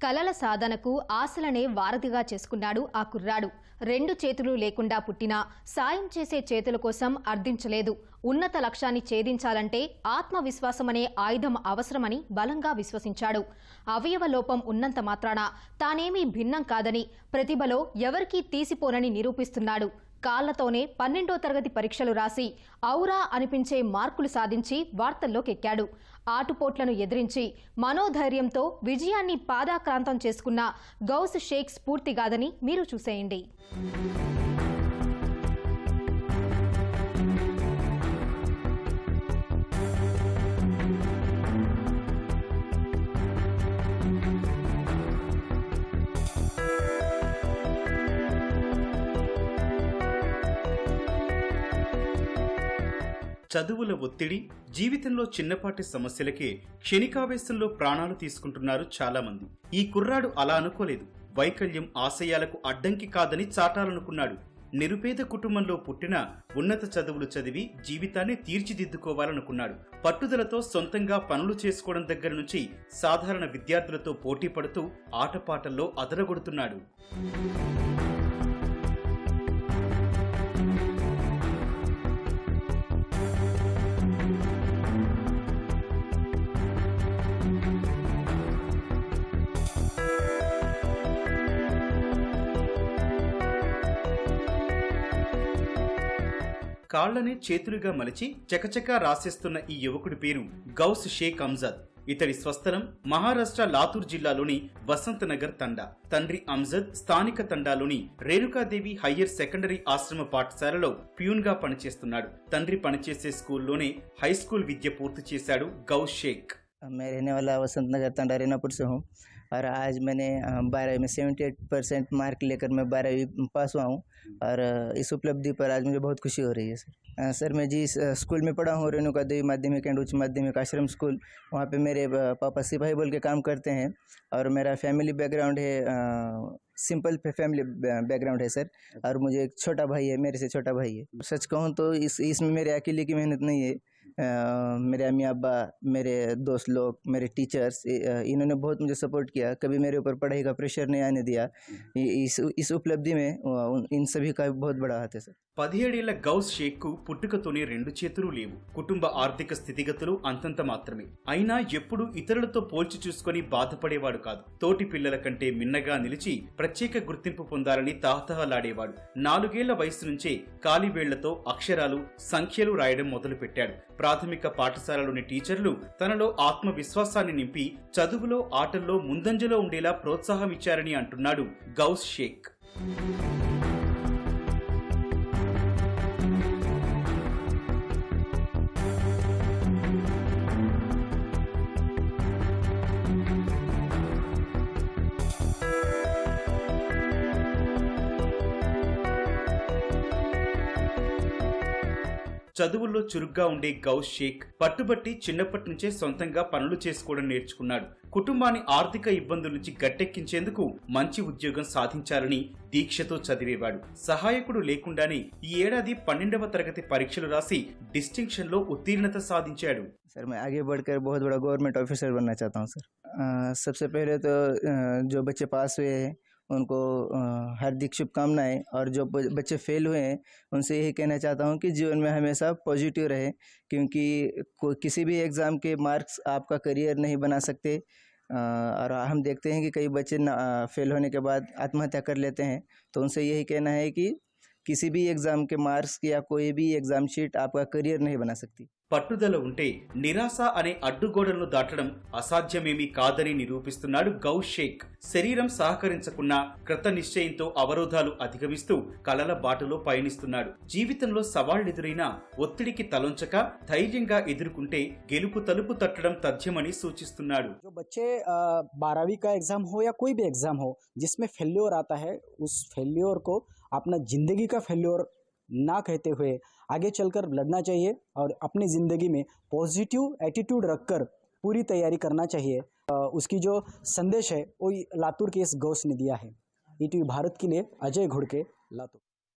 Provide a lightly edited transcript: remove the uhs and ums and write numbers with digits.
కలల సాధనకు ఆశలనే వారధిగా చేసుకున్నాడు ఆ కుర్రాడు. రెండు చేతులు లేకుండా పుట్టినా సాయం చేసే చేతుల కోసం అర్థించలేదు. ఉన్నత లక్ష్యాన్ని ఛేదించాలంటే ఆత్మవిశ్వాసమనే ఆయుధం అవసరమని బలంగా విశ్వసించాడు. అవయవ లోపం ఉన్నంత మాత్రాన తానేమీ భిన్నం కాదని, ప్రతిభలో ఎవరికీ తీసిపోనని నిరూపిస్తున్నాడు. కాళ్లతోనే 12వ తరగతి పరీక్షలు రాసి ఔరా అనిపించే మార్కులు సాధించి వార్తల్లోకెక్కాడు. ఆటుపోట్లను ఎదిరించి మనోధైర్యంతో విజయాన్ని పాదాక్రాంతం చేసుకున్న గౌస్ షేక్ స్ఫూర్తిగాదని మీరు చూసేయండి. చదువుల ఒత్తిడి, జీవితంలో చిన్నపాటి సమస్యలకే క్షణికావేశంలో ప్రాణాలు తీసుకుంటున్నారు చాలా మంది. ఈ కుర్రాడు అలా అనుకోలేదు. వైకల్యం ఆశయాలకు అడ్డంకి కాదని చాటాలనుకున్నాడు. నిరుపేద కుటుంబంలో పుట్టిన ఉన్నత చదువులు చదివి జీవితాన్ని తీర్చిదిద్దుకోవాలనుకున్నాడు. పట్టుదలతో సొంతంగా పనులు చేసుకోవడం దగ్గర నుంచి సాధారణ విద్యార్థులతో పోటీ పడుతూ ఆటపాటల్లో అదరగొడుతున్నాడు. కాళ్లనే చేతులుగా మలిచి చకచకా రాసేస్తున్న ఈ యువకుడి పేరు గౌస్ షేక్ అంజద్. ఇతడి స్వస్థలం మహారాష్ట్ర లాతూర్ జిల్లాలోని వసంత్ నగర్ తండా. తండ్రి అంజద్ స్థానిక తండాలోని రేణుకాదేవి హయ్యర్ సెకండరీ ఆశ్రమ పాఠశాలలో ప్యూన్ గా పనిచేస్తున్నాడు. తండ్రి పనిచేసే స్కూల్లోనే హై స్కూల్ విద్య పూర్తి చేశాడు గౌస్ షేక్. मैं रहने वाला वसंत नगर तंडा रेनापुर से हूँ और आज मैंने 12वीं में 78% मार्क लेकर मैं 12वीं पास हुआ हूँ और इस उपलब्धि पर आज मुझे बहुत खुशी हो रही है सर। सर मैं जिस स्कूल में पढ़ा हूँ रेणुका देवी माध्यमिक एंड उच्च माध्यमिक आश्रम स्कूल, वहाँ पे मेरे पापा सिपाही बोल के काम करते हैं और मेरा फैमिली बैकग्राउंड है, सिंपल फैमिली बैकग्राउंड है सर। और मुझे एक छोटा भाई है, मेरे से छोटा भाई है। सच कहूँ तो इसमें मेरे अकेले की मेहनत नहीं है। मेरे अम्मी अब्बा, मेरे दोस्त लोग, मेरे टीचर्स, इन्होंने बहुत मुझे सपोर्ट किया। कभी मेरे ऊपर पढ़ाई का प्रेशर नहीं आने दिया। इस उपलब्धि में इन सभी का बहुत बड़ा हाथ है सर। 17 ఏళ్ల గౌస్ షేక్ కు పుట్టుకతోనే రెండు చేతులు లేవు. కుటుంబ ఆర్థిక స్థితిగతులు అంతంత మాత్రమే. అయినా ఎప్పుడూ ఇతరులతో పోల్చి చూసుకొని బాధపడేవాడు కాదు. తోటి పిల్లల కంటే మిన్నగా నిలిచి ప్రత్యేక గుర్తింపు పొందాలని తాహతహలాడేవాడు. 4 ఏళ్ల వయసు నుంచే కాలివేళ్లతో అక్షరాలు, సంఖ్యలు రాయడం మొదలుపెట్టాడు. ప్రాథమిక పాఠశాలలోని టీచర్లు తనలో ఆత్మవిశ్వాసాన్ని నింపి చదువులో, ఆటల్లో ముందంజలో ఉండేలా ప్రోత్సాహం ఇచ్చారని అంటున్నాడు గౌస్ షేక్. చదువుల్లో చురుగ్గా ఉండే గౌస్ షేక్ పట్టుబట్టి చిన్నప్పటి నుంచే సొంతంగా పనులు చేసుకోవడం నేర్చుకున్నాడు. కుటుంబాన్ని ఆర్థిక ఇబ్బందుల నుంచి గట్టెక్కించేందుకు మంచి ఉద్యోగం సాధించాలని దీక్షతో చదివేవాడు. సహాయకుడు లేకుండానే ఈ ఏడాది 12వ తరగతి పరీక్షలు రాసి డిస్టింక్షన్ లో ఉత్తీర్ణత సాధించాడు. सर मैं आगे बढ़कर बहुत बड़ा गवर्नमेंट ऑफिसर बनना चाहता हूँ सर। सबसे पहले तो जो बच्चे पास हुए हैं उनको हार्दिक शुभकामनाएं, और जो बच्चे फेल हुए हैं उनसे यही कहना चाहता हूं कि जीवन में हमेशा पॉजिटिव रहे, क्योंकि किसी भी एग्ज़ाम के मार्क्स आपका करियर नहीं बना सकते। और हम देखते हैं कि कई बच्चे फेल होने के बाद आत्महत्या कर लेते हैं। तो उनसे यही कहना है कि किसी भी एग्ज़ाम के मार्क्स या कोई भी एग्ज़ाम शीट आपका करियर नहीं बना सकती। పట్టుదల ఉంటే నిరాశ అనే అడ్డుగోడలను దాటడం అసాధ్యమేమీ కాదని నిరూపిస్తున్నాడు గౌస్ షేక్. శరీరం సహకరించకున్నా కృత నిశ్చయంతో అవరోధాలు అధిగమిస్తూ కలల బాటలో పయనిస్తున్నాడు. జీవితంలో సవాళ్లెదురైనా ఒత్తిడికి తలొంచక ధైర్యంగా ఎదుర్కొంటే గెలుపు తలుపు తట్టడం తథ్యమని సూచిస్తున్నాడు. जो बच्चे 12वीं का एग्जाम हो या कोई भी एग्जाम हो जिसमें फेल्योर आता है, उस फेल्योर को अपना जिंदगी का फेल्योर ना कहते हुए आगे चलकर लड़ना चाहिए और अपनी ज़िंदगी में पॉजिटिव एटीट्यूड रखकर पूरी तैयारी करना चाहिए। उसकी जो संदेश है वो लातूर के इस गौस ने दिया है। ईटीवी भारत के लिए अजय घोड़के, लातूर।